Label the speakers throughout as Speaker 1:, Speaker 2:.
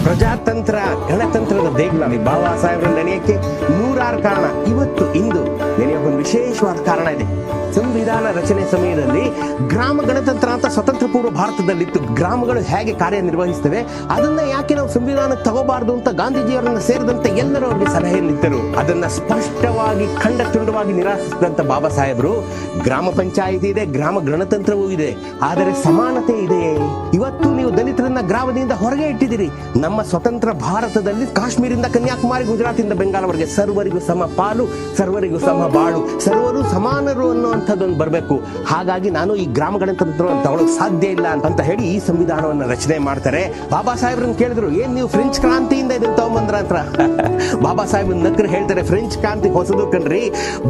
Speaker 1: ಪ್ರಜಾತಂತ್ರ ಗಣತಂತ್ರದ ದೇಗುಲ ಬಾಬಾ ಸಾಹೇಬ್ರ ನೆನೆಯಕ್ಕೆ ನೂರಾರು ಕಾರಣ. ಇವತ್ತು ಇಂದು ನೆನೆಯೋಕೆ ಒಂದು ವಿಶೇಷವಾದ ಕಾರಣ ಇದೆ. ಸಂವಿಧಾನ ರಚನೆ ಸಮಯದಲ್ಲಿ ಗ್ರಾಮ ಗಣತಂತ್ರ ಅಂತ ಸ್ವತಂತ್ರ ಪೂರ್ವ ಭಾರತದಲ್ಲಿತ್ತು. ಗ್ರಾಮಗಳು ಹೇಗೆ ಕಾರ್ಯನಿರ್ವಹಿಸ್ತವೆ ಅದನ್ನ ಯಾಕೆ ನಾವು ಸಂವಿಧಾನಕ್ಕೆ ತಗೋಬಾರ್ದು ಅಂತ ಗಾಂಧೀಜಿಯವರನ್ನ ಸೇರಿದಂತೆ ಎಲ್ಲರೂ ಅವರಿಗೆ ಸಲಹೆಯಲ್ಲಿದ್ದರು. ಅದನ್ನ ಸ್ಪಷ್ಟವಾಗಿ ಖಂಡ ತುಂಡವಾಗಿ ನಿರಾಕರಿಸಿದಂತ ಬಾಬಾ ಸಾಹೇಬರು ಗ್ರಾಮ ಪಂಚಾಯಿತಿ ಇದೆ, ಗ್ರಾಮ ಗಣತಂತ್ರವೂ ಇದೆ, ಆದರೆ ಸಮಾನತೆ ಇದೆಯೇ? ಇವತ್ತು ನೀವು ದಲಿತರನ್ನ ಗ್ರಾಮದಿಂದ ಹೊರಗೆ ಇಟ್ಟಿದ್ದೀರಿ. ನಮ್ಮ ಸ್ವತಂತ್ರ ಭಾರತದಲ್ಲಿ ಕಾಶ್ಮೀರಿಂದ ಕನ್ಯಾಕುಮಾರಿ, ಗುಜರಾತಿಂದ ಬೆಂಗಾಲವರೆಗೆ ಸರ್ವರಿಗೂ ಸಮ ಪಾಲು, ಸರ್ವರಿಗೂ ಸಮ ಬಾಳು, ಸರ್ವರು ಸಮಾನರು ಅನ್ನುವಂಥದ್ದೊಂದು ಬರಬೇಕು. ಹಾಗಾಗಿ ನಾನು ಈ ಗ್ರಾಮ ಗಣತಂತ್ರವನ್ನು ತಗೊಳ್ಳೋಕೆ ಸಾಧ್ಯ ಇಲ್ಲ ಅಂತ ಹೇಳಿ ಈ ಸಂವಿಧಾನವನ್ನು ರಚನೆ ಮಾಡ್ತಾರೆ. ಬಾಬಾ ಸಾಹೇಬ್ರನ್ನ ಕೇಳಿದ್ರು, ಏನ್ ನೀವು ಫ್ರೆಂಚ್ ಕ್ರಾಂತಿಯಿಂದ ಇದನ್ನ ತಗೊಂಬಂದ್ರ ಅಂತ. ಬಾಬಾ ಸಾಹೇಬ್ ನಕ್ರು ಹೇಳ್ತಾರೆ, ಫ್ರೆಂಚ್ ಕ್ರಾಂತಿ ಹೊಸದು ಕಣ್ರಿ.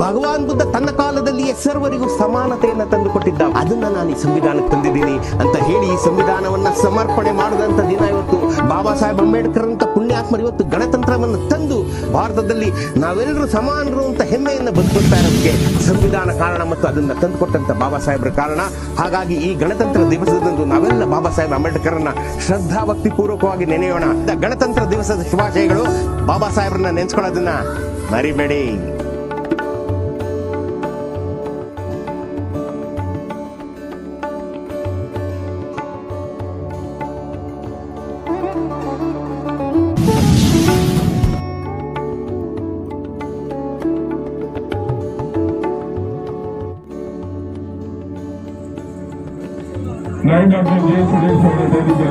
Speaker 1: ಭಗವಾನ್ ಬುದ್ಧ ತನ್ನ ಕಾಲದಲ್ಲಿಯೇ ಸರ್ವರಿಗೂ ಸಮಾನತೆಯನ್ನ ತಂದು ಕೊಟ್ಟಿದ್ದ, ಅದನ್ನ ನಾನು ಈ ಸಂವಿಧಾನಕ್ಕೆ ತಂದಿದ್ದೀನಿ ಅಂತ ಹೇಳಿ ಈ ಸಂವಿಧಾನವನ್ನ ಸಮರ್ಪಣೆ ಮಾಡಿದಂತ ದಿನ ಇವತ್ತು. ಬಾಬಾ ಸಾಹೇಬ್ ಅಂಬೇಡ್ಕರ್ ಅಂತ ಪುಣ್ಯಾತ್ಮರು ಇವತ್ತು ಗಣತಂತ್ರವನ್ನು ತಂದು ಭಾರತದಲ್ಲಿ ನಾವೆಲ್ಲರೂ ಸಮಾನರು ಅಂತ ಹೆಮ್ಮೆಯನ್ನ ಬದುಕುತ್ತಾ ಇರೋದಕ್ಕೆ ಸಂವಿಧಾನ ಕಾರಣ ಮತ್ತು ಅದನ್ನ ತಂದುಕೊಟ್ಟಂತ ಬಾಬಾ ಸಾಹೇಬ್ರ ಕಾರಣ. ಹಾಗಾಗಿ ಈ ಗಣತಂತ್ರ ದಿವಸದಂದು ನಾವೆಲ್ಲ ಬಾಬಾ ಸಾಹೇಬ್ ಅಂಬೇಡ್ಕರ್ನ ಶ್ರದ್ಧಾ ಭಕ್ತಿ ಪೂರ್ವಕವಾಗಿ ನೆನೆಯೋಣ. ಗಣತಂತ್ರ ದಿವಸದ ಶುಭಾಶಯಗಳು. ಬಾಬಾ ಸಾಹೇಬ್ರನ್ನ ನೆನ್ಸ್ಕೊಳ್ಳೋದನ್ನ ಮರಿಬೇಡಿ.
Speaker 2: लाइन अपने देश विदेश में डेली के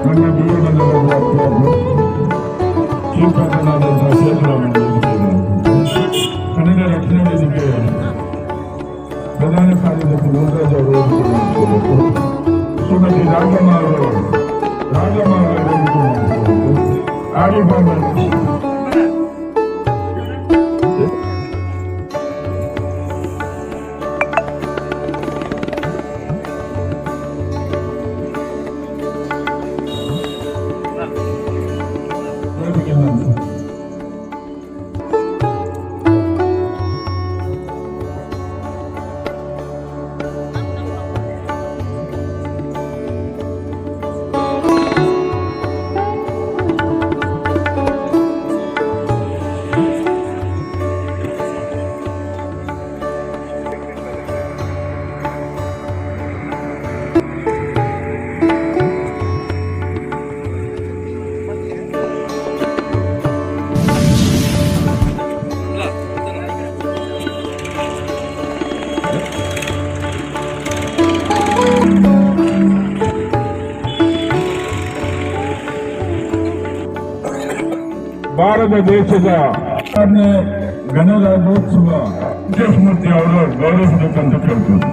Speaker 2: ನನ್ನ ಬಿಡು ಬಂದವರು ಶ್ರೀಕಂಠನಾದಂತಹ ಕನ್ನಡ ರಕ್ಷಣೆ ವೇದಿಕೆ ಪ್ರಧಾನ ಕಾರ್ಯದರ್ಶಿ ಲೋಕರಾಜ್ ಅವರು ಶ್ರೀಮತಿ ರಾಜಮ್ಮ ಅವರು ಆಡಿಬಾಬಾ ಭಾರತ ದೇಶದ ಗಣರಾಜ್ಯೋತ್ಸವ ವಿಜಯಸ್ಮೃತಿ ಅವರು ಗೌರವಿಸಬೇಕಂತ ಕೇಳ್ತಾರೆ.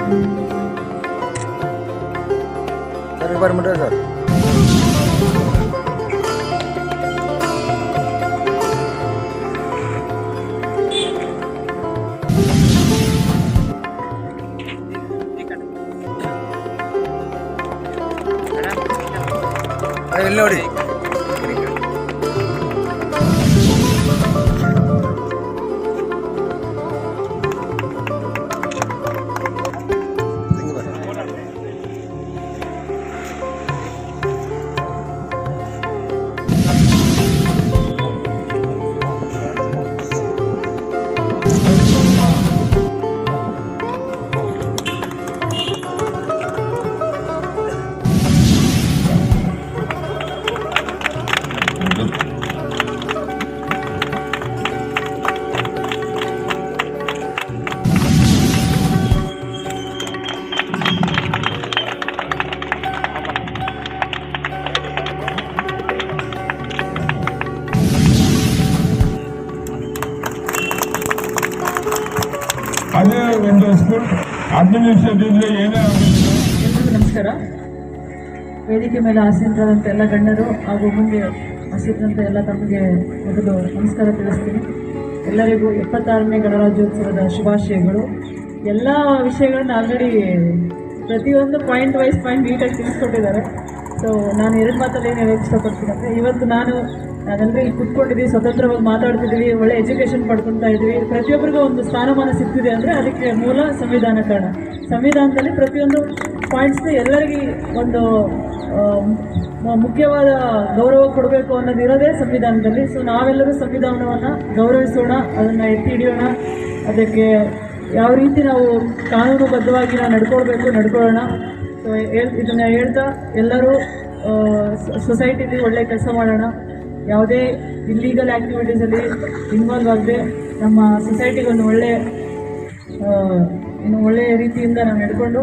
Speaker 3: सर ನೋಡಿ
Speaker 2: 10 ನಿಮಿಷದಿಂದ ಏನೇ ಆಗೋದಿಲ್ಲ.
Speaker 3: ಎಲ್ರಿಗೂ ನಮಸ್ಕಾರ. ವೇದಿಕೆ ಮೇಲೆ ಆಸೀನರಾದಂಥ ಎಲ್ಲ ಗಣ್ಯರು ಹಾಗೂ ಮುಂದೆ ಆಸೀನರಂಥ ಎಲ್ಲ ತಮಗೆ ಮೊದಲು ನಮಸ್ಕಾರ ತಿಳಿಸ್ತೀನಿ. ಎಲ್ಲರಿಗೂ 76ನೇ ಗಣರಾಜ್ಯೋತ್ಸವದ ಶುಭಾಶಯಗಳು. ಎಲ್ಲ ವಿಷಯಗಳನ್ನ ಆಲ್ರೆಡಿ ಪ್ರತಿಯೊಂದು ಪಾಯಿಂಟ್ ವೈಸ್ ಪಾಯಿಂಟ್ ನೀಟಾಗಿ ತಿಳಿಸ್ಕೊಟ್ಟಿದ್ದಾರೆ. ಸೊ ನಾನು ಎರಡು ಮಾತಲ್ಲಿ ಏನು ಹೇಳೋಕ್ಕೆ ಇಷ್ಟಪಡ್ತೀನಿ ಅಂದರೆ, ಇವತ್ತು ನಾವೆಲ್ಲರೂ ಇಲ್ಲಿ ಕುತ್ಕೊಂಡಿದ್ದೀವಿ, ಸ್ವತಂತ್ರವಾಗಿ ಮಾತಾಡ್ತಿದ್ದೀವಿ, ಒಳ್ಳೆ ಎಜುಕೇಷನ್ ಪಡ್ಕೊತಾ ಇದ್ದೀವಿ, ಪ್ರತಿಯೊಬ್ಬರಿಗೂ ಒಂದು ಸ್ಥಾನಮಾನ ಸಿಗ್ತಿದೆ ಅಂದರೆ ಅದಕ್ಕೆ ಮೂಲ ಸಂವಿಧಾನ ಕಾರಣ. ಸಂವಿಧಾನದಲ್ಲಿ ಪ್ರತಿಯೊಂದು ಪಾಯಿಂಟ್ಸ್ನ ಎಲ್ಲರಿಗೂ ಒಂದು ಮುಖ್ಯವಾದ ಗೌರವ ಕೊಡಬೇಕು ಅನ್ನೋದು ಇರೋದೇ ಸಂವಿಧಾನದಲ್ಲಿ. ಸೊ ನಾವೆಲ್ಲರೂ ಸಂವಿಧಾನವನ್ನು ಗೌರವಿಸೋಣ, ಅದನ್ನು ಎತ್ತಿ ಹಿಡಿಯೋಣ, ಅದಕ್ಕೆ ಯಾವ ರೀತಿ ನಾವು ಕಾನೂನುಬದ್ಧವಾಗಿ ನಾವು ನಡ್ಕೊಳ್ಳೋಣ. ಸೊ ಇದನ್ನು ಹೇಳ್ತಾ ಎಲ್ಲರೂ ಸೊಸೈಟಿಲಿ ಒಳ್ಳೆ ಕೆಲಸ ಮಾಡೋಣ, ಯಾವುದೇ ಇಲ್ಲೀಗಲ್ ಆ್ಯಕ್ಟಿವಿಟೀಸಲ್ಲಿ ಇನ್ವಾಲ್ವ್ ಆಗದೆ ನಮ್ಮ ಸೊಸೈಟಿಗೆ ಒಂದು ಒಳ್ಳೆಯ ರೀತಿಯಿಂದ ನಾವು ನಡ್ಕೊಂಡು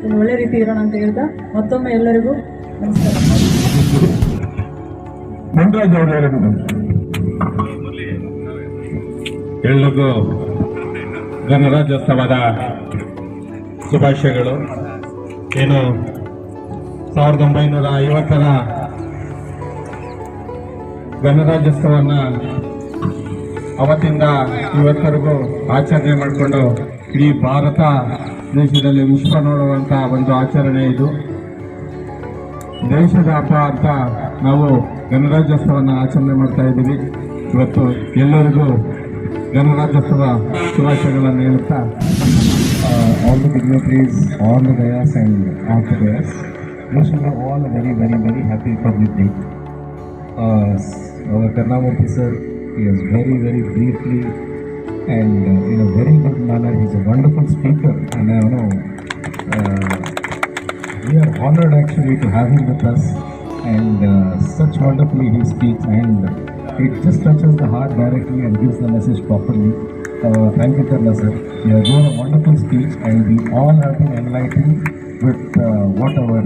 Speaker 3: ಒಂದು ಒಳ್ಳೆ ರೀತಿ ಇರೋಣ ಅಂತ ಹೇಳ್ತಾ ಮತ್ತೊಮ್ಮೆ ಎಲ್ಲರಿಗೂ ನಮಸ್ಕಾರ.
Speaker 2: ಮುನ್ರಾಜ್ ಅವರೇ,
Speaker 4: ಎಲ್ರಿಗೂ ಗಣರಾಜ್ಯೋತ್ಸವದ ಶುಭಾಶಯಗಳು. ಏನು 1950ರ ಗಣರಾಜ್ಯೋತ್ಸವವನ್ನು ಅವತ್ತಿಂದ ಇವತ್ತರೆಗೂ ಆಚರಣೆ ಮಾಡಿಕೊಂಡು ಇಡೀ ಭಾರತ ದೇಶದಲ್ಲಿ ವಿಶ್ವ ನೋಡುವಂಥ ಒಂದು ಆಚರಣೆ ಇದು. ದೇಶದ ಹಬ್ಬ ಅಂತ ನಾವು ಗಣರಾಜ್ಯೋತ್ಸವವನ್ನು ಆಚರಣೆ ಮಾಡ್ತಾ ಇದ್ದೀವಿ. ಇವತ್ತು ಎಲ್ಲರಿಗೂ ಗಣರಾಜ್ಯೋತ್ಸವ ಶುಭಾಶಯಗಳನ್ನು ಹೇಳುತ್ತಾ
Speaker 5: all the dignitaries, all the dayas and after dayas, wish you all a very, very, very happy Republic Day. Our Karnamurthy sir, he is very, very briefly and in a very good manner. He's a wonderful speaker, and I know we are honored actually to have him with us, and such wonderfully he speaks, and it just touches the heart directly and gives the message properly. Thank you, Karna sir. You have given a wonderful speech, and we all have been enlightened with what our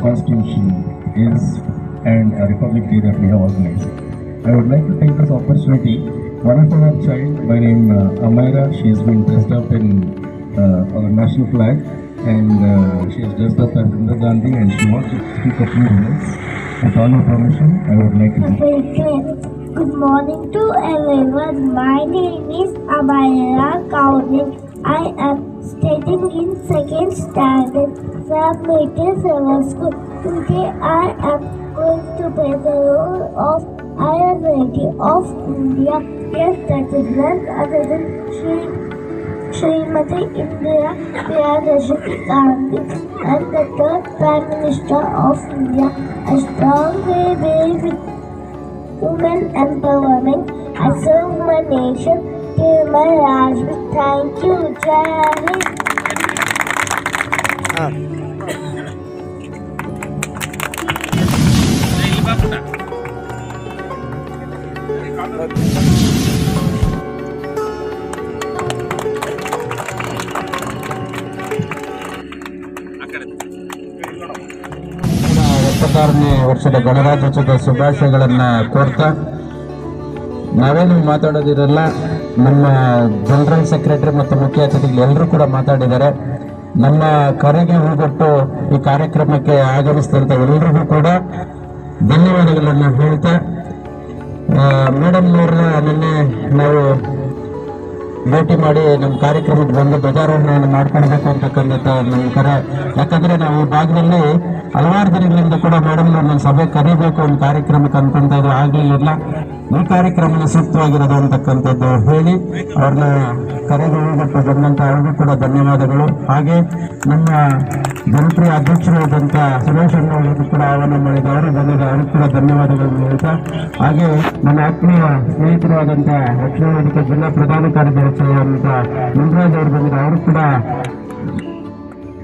Speaker 5: constitution is and a Republic Day that we have organized. I would like to take this opportunity. One of our child by name Amira, she has been dressed up in our national flag, and she is dressed up as Indira Gandhi, and she wants to speak a few minutes. With all your permission, I would like to.
Speaker 6: Good morning to everyone. My name is Amira Kauri. I am studying in second standard from Middle Seven School. Today I am going to play the role of Iron Lady of India. Yes, that is none other than Srimati Indira Gandhi, and the third Prime Minister of India. A strong way with women empowerment. I serve my nation till my last breath. Thank you, Jai Hind.
Speaker 4: ವರ್ಷದ ಗಣರಾಜ್ಯೋತ್ಸವದ ಶುಭಾಶಯಗಳನ್ನು ಕೋರ್ತಾ, ನಾವೇನು ಮಾತಾಡೋದಿರಲ್ಲ, ನಮ್ಮ general secretary ಮತ್ತು ಮುಖ್ಯ ಅತಿಥಿಗಳು ಎಲ್ಲರೂ ಕೂಡ ಮಾತಾಡಿದ್ದಾರೆ. ನಮ್ಮ ಕರೆಗೆ ಹೋಗೊಟ್ಟು ಈ ಕಾರ್ಯಕ್ರಮಕ್ಕೆ ಆಗಮಿಸಿದಂಥ ಎಲ್ಲರಿಗೂ ಕೂಡ ಧನ್ಯವಾದಗಳನ್ನು ಹೇಳ್ತಾ, ಮೇಡಮ್ನವ್ರನ್ನ ನಿನ್ನೆ ನಾವು ಭೇಟಿ ಮಾಡಿ ನಮ್ಮ ಕಾರ್ಯಕ್ರಮಕ್ಕೆ ಬಂದು ಧ್ವಜಾರೋಹಣವನ್ನು ಮಾಡ್ಕೊಳ್ಬೇಕು ಅಂತಕ್ಕಂಥ ನಮ್ಮ ಕರೆ. ಯಾಕಂದ್ರೆ ನಾವು ಈ ಭಾಗದಲ್ಲಿ ಹಲವಾರು ದಿನಗಳಿಂದ ಕೂಡ ಮೇಡಮ್ನವ್ರನ್ನ ಸಭೆ ಕರೀಬೇಕು ಒಂದು ಕಾರ್ಯಕ್ರಮಕ್ಕೆ ಅನ್ಕೊಂತ ಇದ್ರು, ಆಗಲಿಲ್ಲ. ಈ ಕಾರ್ಯಕ್ರಮ ಸೂಕ್ತವಾಗಿರೋದು ಅಂತಕ್ಕಂಥದ್ದು ಹೇಳಿ ಅವ್ರನ್ನ ಕರೆಗೆ ಹೋಗ್ಬಿಟ್ಟು ಬಂದಂತ ಅವ್ರಿಗೂ ಕೂಡ ಧನ್ಯವಾದಗಳು. ಹಾಗೆ ನಮ್ಮ ಜನಪ್ರಿಯ ಅಧ್ಯಕ್ಷರಾದಂಥ ಸುರೇಶ್ ಅಣ್ಣವರಿಗೂ ಕೂಡ ಆಹ್ವಾನ ಮಾಡಿದ ಅವರು ಬಂದಿದ್ದ ಅವ್ರಿಗೂ ಕೂಡ ಧನ್ಯವಾದಗಳನ್ನು ಹೇಳ್ತಾ, ಹಾಗೆ ನನ್ನ ಆತ್ಮೀಯ ಸ್ನೇಹಿತರಾದಂಥ ದಕ್ಷಿಣ ವೇದಿಕೆ ಜಿಲ್ಲಾ ಪ್ರಧಾನ ಕಾರ್ಯದರ್ಶಿಯಾದಂಥ ಮುನ್ರಾಜ್ ಅವರು ಬಂದಿದ್ದ ಅವರು ಕೂಡ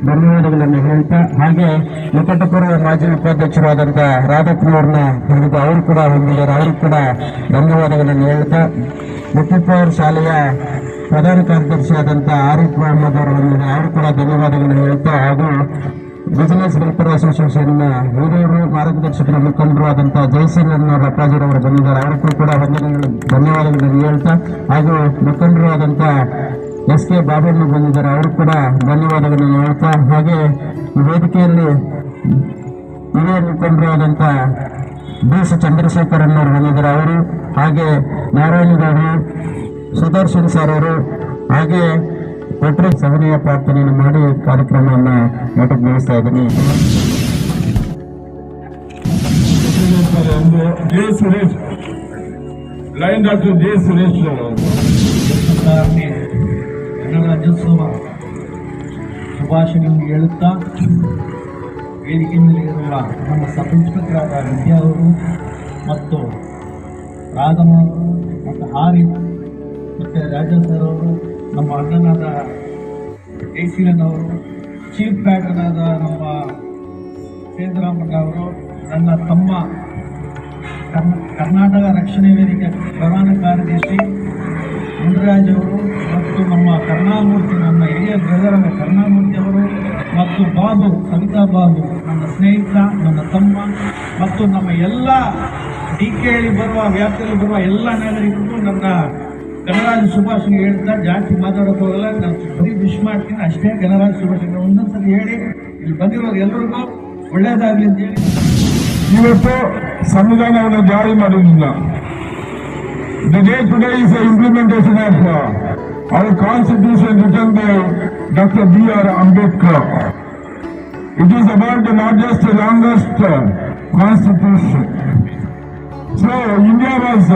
Speaker 4: ಧನ್ಯವಾದಗಳನ್ನು ಹೇಳ್ತಾ, ಹಾಗೆ ನಿಕಟಪೂರ್ವ ಮಾಜಿ ಉಪಾಧ್ಯಕ್ಷರಾದಂಥ ರಾಧಪ್ಪನವ್ರನ್ನ ಹೊಂದಿದ್ದ ಅವರು ಕೂಡ ಹೊಂದಿದ್ದಾರೆ, ಅವರು ಕೂಡ ಧನ್ಯವಾದಗಳನ್ನು ಹೇಳ್ತಾ, ಮುಖ್ಯಪೌರ್ ಶಾಲೆಯ ಪ್ರಧಾನ ಕಾರ್ಯದರ್ಶಿಯಾದಂಥ ಆರಿಫ್ ಮೊಹಮ್ಮದ್ ಅವರು ಹೊಂದಿದ್ದಾರೆ, ಅವರು ಕೂಡ ಧನ್ಯವಾದಗಳನ್ನು ಹೇಳ್ತಾ, ಹಾಗೂ ಬಿಸಿನೆಸ್ ವೆಲ್ಫೇರ್ ಅಸೋಸಿಯೇಷನ್ನ ಹಿರಿಯರು ಮಾರ್ಗದರ್ಶಕರ ಮುಖಂಡರು ಆದಂಥ ಜಯಸಿಂಗ್ ಅಪ್ಪಾಜಿರವರು ಬಂದಿದ್ದಾರೆ, ಅವರಿಗೂ ಕೂಡ ಧನ್ಯವಾದಗಳನ್ನು ಹೇಳ್ತಾ, ಹಾಗೂ ಮುಖಂಡರು ಆದಂಥ ಎಸ್ ಕೆ ಬಾಬಣ್ಣ ಬಂದಿದ್ದಾರೆ, ಅವರು ಕೂಡ ಧನ್ಯವಾದಗಳನ್ನು ಹೇಳ್ತಾ, ಹಾಗೆ ಈ ವೇದಿಕೆಯಲ್ಲಿ ಹಿರಿಯ ಮುಖಂಡರಾದಂಥ ಬಿ.ಸಿ. ಚಂದ್ರಶೇಖರನ್ ಅವರು ಬಂದಿದ್ದಾರೆ, ಅವರು ಹಾಗೆ ನಾರಾಯಣಗೌಡರು, ಸುದರ್ಶನ್ ಸರ್ ಅವರು, ಹಾಗೆ ಕೊಟ್ರೆ ಸಹನೀಯ ಪ್ರಾರ್ಥನೆಯನ್ನು ಮಾಡಿ ಕಾರ್ಯಕ್ರಮವನ್ನು ಮೊಟಕುಗೊಳಿಸ್ತಾ ಇದ್ದೀನಿ.
Speaker 2: J Suresh, line doctor J Suresh
Speaker 7: Kannada Rajyotsava ಶುಭಾಶಯಗಳನ್ನು ಹೇಳುತ್ತಾ, ವೇದಿಕೆಯಲ್ಲಿರುವ ನಮ್ಮ ಸಬ್ಇನ್ಸ್ಪೆಕ್ಟರಾದ ವಿದ್ಯಾ ಅವರು ಮತ್ತು ರಾಧಮ್ಮ ಅವರು ಮತ್ತು ಹಾರಿ ಮತ್ತು ರಾಜಾ ಸರ್ ಅವರು, ನಮ್ಮ ಅಣ್ಣನಾದ ಜಯಶೀಲನ್ ಅವರು, ಚೀಫ್ ಪ್ಯಾಟರ್ನ್ ಆದ ನಮ್ಮ ಸೇಂದ್ರಾಮಣ್ಣ ಅವರು, ನನ್ನ ತಮ್ಮ ಕರ್ನಾಟಕ ರಕ್ಷಣೆ ವೇದಿಕೆ ಪ್ರಧಾನ ಕಾರ್ಯದರ್ಶಿ ಮುನರಾಜ್ ಅವರು ಮತ್ತು ನಮ್ಮ ಕರುಣಾಮೂರ್ತಿ, ನನ್ನ ಹಿರಿಯ ಬ್ರದರ್ ಕರುಣಾಮೂರ್ತಿ ಅವರು ಮತ್ತು ಬಾಬು, ಸವಿತಾ ಬಾಬು, ನನ್ನ ಸ್ನೇಹಿತ, ನನ್ನ ತಮ್ಮ ಮತ್ತು ನಮ್ಮ ಎಲ್ಲ ಡಿಕೆಯಲ್ಲಿ ಬರುವ ವ್ಯಾಪ್ತಿಯಲ್ಲಿ ಬರುವ ಎಲ್ಲ ನಾಗರಿಕರಿಗೂ ನನ್ನ ಗಣರಾಜ್ಯ ಶುಭಾಶಯ ಹೇಳ್ತಾ ಜಾಸ್ತಿ ಮಾತಾಡೋಕೆ ಹೋಗಲ್ಲ. ನಾನು ಬರೀ ವಿಶ್ ಮಾಡ್ತೀನಿ ಅಷ್ಟೇ. ಗಣರಾಜ್ಯ ಶುಭಾಶಯ ಒಂದೊಂದ್ಸರಿ ಹೇಳಿ ಇಲ್ಲಿ ಬಂದಿರೋರು ಎಲ್ಲರಿಗೂ ಒಳ್ಳೇದಾಗಲಿ ಅಂತ ಹೇಳಿ.
Speaker 2: ಇವತ್ತು ಸಂವಿಧಾನವನ್ನು ಜಾರಿ ಮಾಡುವುದಿಲ್ಲ. The day today is the implementation of our constitution written by Dr. B.R. Ambedkar. It is about the largest, longest constitution. So India was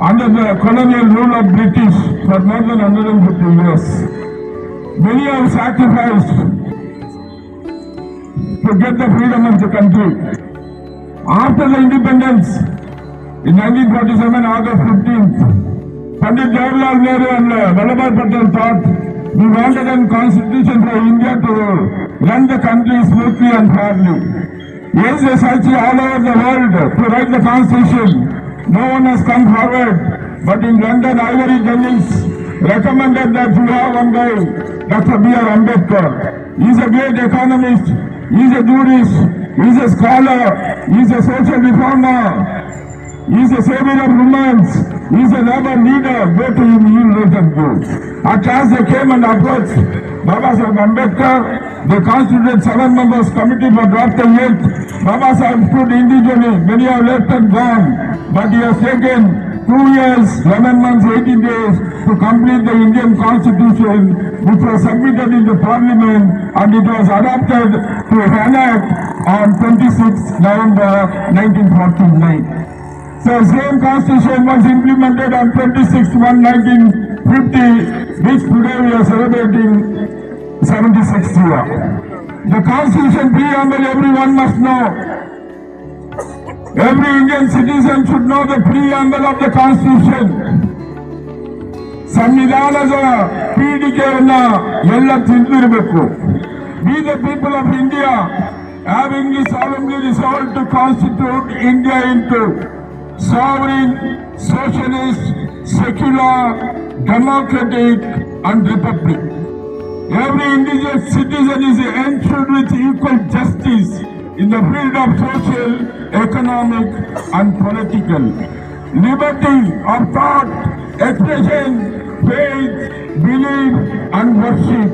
Speaker 2: under the colonial rule of British for more than 150 years. Many have sacrificed to get the freedom of the country. After the independence, in 1947, August 15th, Pandit Jawaharlal Nehru and Vallabhbhai Patel thought we wanted a constitution for India to run the country smoothly and fairly. Yes, they searched all over the world to write the constitution. No one has come forward. But in London, Ivory Jennings recommended that we have one guy, Dr. B.R. Ambedkar. He is a great economist, he is a jurist, he is a scholar, he is a social reformer, he is a savior of women, he is a labor leader. Go to him, he will let them go. At last they came and approached Baba Sahib Ambedkar. They constituted 7 members committee for draft the 8th. Baba Sahib stood individually. Many have left and gone. But he has taken 2 years, 11 months, 18 days to complete the Indian constitution, which was submitted in the parliament, and it was adopted to an act on 26 November 1949. So same constitution was implemented on 26/1/1950, which today we are celebrating 76th year. The constitution preamble everyone must know. Every Indian citizen should know the preamble of the constitution. ಸಂವಿಧಾನದ ಪೀಠಿಕೆಯನ್ನ ಎಲ್ಲ ತಿಳಿದಿರಬೇಕು. We the people of India having solemnly resolved to constitute India into sovereign, socialist, secular, democratic and republic. Every indigenous citizen is ensured with equal justice in the field of social, economic and political. Liberty of thought, expression, faith, belief and worship.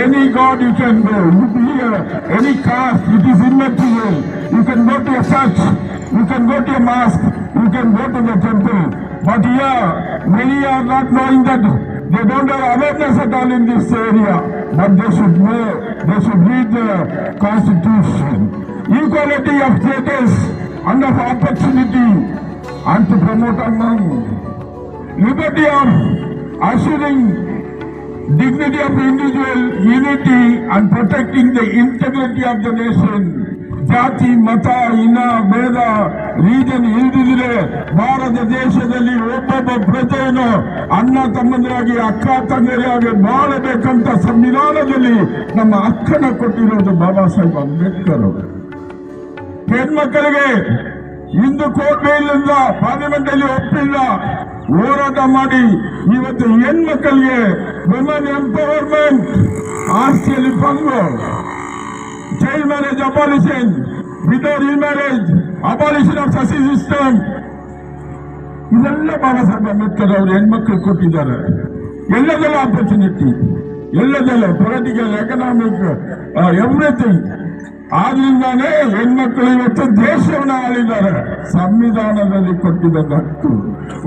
Speaker 2: Any God you can go. You believe any caste, it is immaterial. You can go to a church, you can go to a mosque, you can go to the temple. But here, many are not knowing that. They don't have awareness at all in this area. But they should know, they should read the constitution. Equality of status and of opportunity and to promote among. Liberty of assuring dignity of individual, unity and protecting the integrity of the nation. ಜಾತಿ, ಮತ, ಇನ, ಭೇದ, region ಇಲ್ದಿದ್ರೆ ಭಾರತ ದೇಶದಲ್ಲಿ ಒಬ್ಬೊಬ್ಬ ಪ್ರಜೆಯನ್ನು ಅಣ್ಣ ತಮ್ಮಂದಿರಾಗಿ, ಅಕ್ಕ ತಂದರಿಯಾಗಿ ಬಾಳಬೇಕಂತ ಸಂವಿಧಾನದಲ್ಲಿ ನಮ್ಮ ಹಕ್ಕನ್ನು ಕೊಟ್ಟಿರೋದು ಬಾಬಾ ಸಾಹೇಬ್ ಅಂಬೇಡ್ಕರ್ ಅವರು. ಹೆಣ್ಮಕ್ಕಳಿಗೆ ಇಂದು ಕೋರ್ಟ್ ಬೇಲಿಂದ ಪಾರ್ಲಿಮೆಂಟ್ ಅಲ್ಲಿ ಒಪ್ಪಿಲ್ಲ, ಹೋರಾಟ ಮಾಡಿ ಇವತ್ತು ಹೆಣ್ಮಕ್ಕಳಿಗೆ ವುಮೆನ್ ಎಂಪವರ್ಮೆಂಟ್, ಆಸ್ತಿಯಲ್ಲಿ ಪಂಗು, child marriage abolition, widow remarriage, abolition of sasi system, ಇದೆಲ್ಲ ಬಾಬಾ ಸಾಹೇಬ್ ಅಂಬೇಡ್ಕರ್ ಅವರು ಹೆಣ್ಮಕ್ಳು ಕೊಟ್ಟಿದ್ದಾರೆ. ಎಲ್ಲದೆಲ್ಲ ಆಪರ್ಚುನಿಟಿ, ಎಲ್ಲದೆಲ್ಲ ಪೊಲಿಟಿಕಲ್, ಎಕನಾಮಿಕ್, ಎವ್ರಿಥಿಂಗ್. ಆದ್ರಿಂದಾನೇ ಹೆಣ್ಮಕ್ಳು ಇವತ್ತು ದೇಶವನ್ನ ಆಳಿದ್ದಾರೆ. ಸಂವಿಧಾನದಲ್ಲಿ ಕೊಟ್ಟಿದ್ದ ಹಕ್ಕು.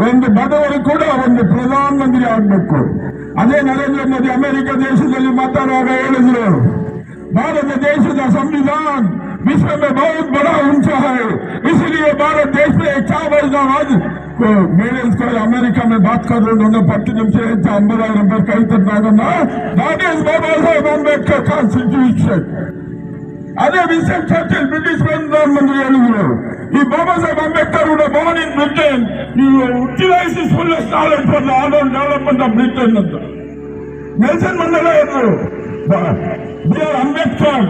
Speaker 2: ಒಂದು ಬಡವರು ಕೂಡ ಒಂದು ಪ್ರಧಾನಮಂತ್ರಿ ಆಗ್ಬೇಕು. ಅದೇ ನರೇಂದ್ರ ಮೋದಿ ಅಮೆರಿಕ ದೇಶದಲ್ಲಿ ಮಾತಾಡುವಾಗ ಹೇಳಿದ್ರು, ಭಾರತ ದೇಶದ ಸಂವಿधान विश्व में बहुत बड़ा ऊंचा है, इसलिए भारत देश में 4 वर्ष बाद मेरे इसको अमेरिका में बात कर रहे उन्होंने 10 निमिष 50,000 रुपये कई तक that is Baba Saheb Ambedkar constitution. ಅದೇ ವಿನ್ಸ್ಟನ್ ಚರ್ಚಿಲ್ ಬ್ರಿಟಿಷ್ ಪ್ರಧಾನಮಂತ್ರಿ ಹೇಳಿದ್ರು, ಈ Baba Saheb Ambedkar would have born in Britain, he utilized his fullest knowledge for the all development of Britain ಅಂತ. ನೆಲ್ಸನ್ ಮಂಡೇಲಾ ಹೇಳಿದ್ರು, dear Ambedkar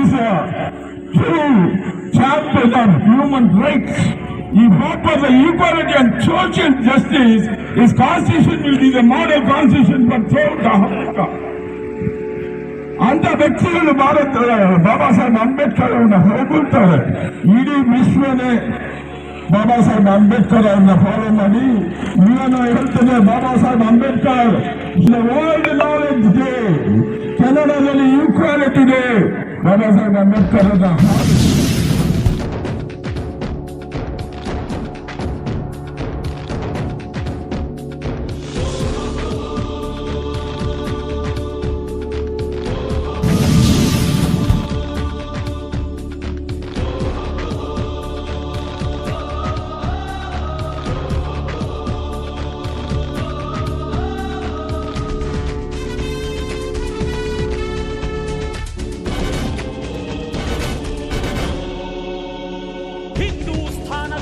Speaker 2: is a true champion of human rights. He fought for the equality and social justice. His constitution will be the model constitution for throughout Africa. ಅಂತ ವ್ಯಕ್ತಿಗಳು ಭಾರತ ಬಾಬಾ ಸಾಹೇಬ್ ಅಂಬೇಡ್ಕರ್ ಅವರನ್ನ ಹೊಗಳ್ತಾರೆ. ಇಡೀ ವಿಶ್ವನೇ ಬಾಬಾ ಸಾಹೇಬ್ ಅಂಬೇಡ್ಕರ್ ಅವರನ್ನ follow ಮಾಡಿ ನಾನು ಹೇಳ್ತೇನೆ, Baba Saheb Ambedkar world knowledge day, ಕನ್ನಡದಲ್ಲಿ equality day, Baba Saheb Ambedkar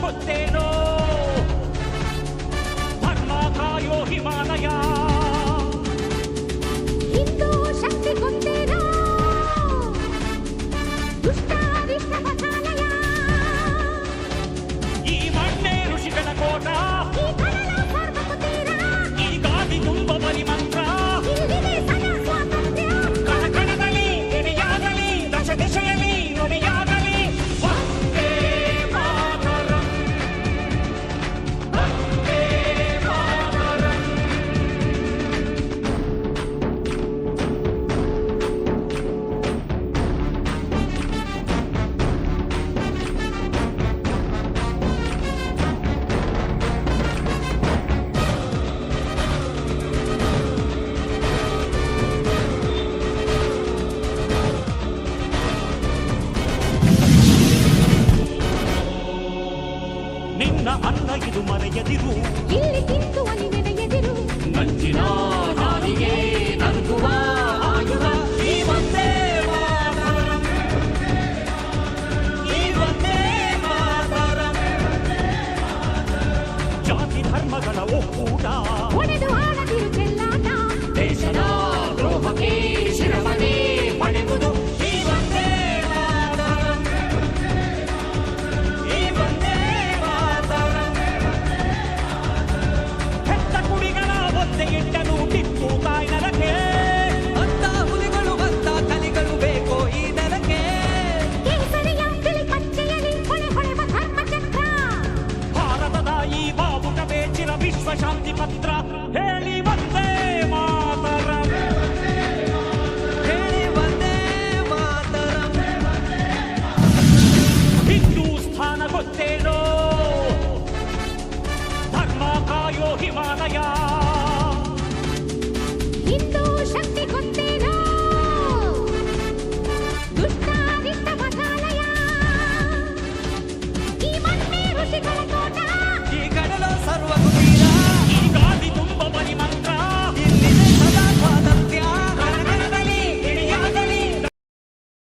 Speaker 8: ಗೊತ್ತೇನೋ ಧರ್ಮ ಕಾಯೋ ಹಿಮಾಲಯ,
Speaker 6: ಹಿಂದೂ ಶಕ್ತಿ ಗೊತ್ತೇನೋ ದುಷ್ಟಾರಿಷ್ಟ ಪಥಾಲಯ,
Speaker 8: ಈ ಮಣ್ಣೆ ಋಷಿಗಳ ಕೋಟ,
Speaker 6: ಈ ಕಡಲ ಸರ್ವಪುತೀರ,
Speaker 8: ಈ ಗಾಳಿ ತುಂಬ ಬಲಿ ಮಂತ್ರ,
Speaker 6: ಇಲ್ಲಿದೆ ಸದಾ ಸ್ವಾತಂತ್ರ್ಯ,
Speaker 8: ಕಣಕಣದಲ್ಲಿ ಎಡೆಯಾಗಲಿ ದಶ ದಿಶೆಯಲ್ಲಿ ನುಡಿಯಾಗಲಿ, ವಂದೇ ಮಾತರಂ, ವಂದೇ ಮಾತರಂ. ನಿನ್ನ ಅನ್ನ ಇದು ಮರೆಯದಿರು,
Speaker 6: ಇಲ್ಲಿ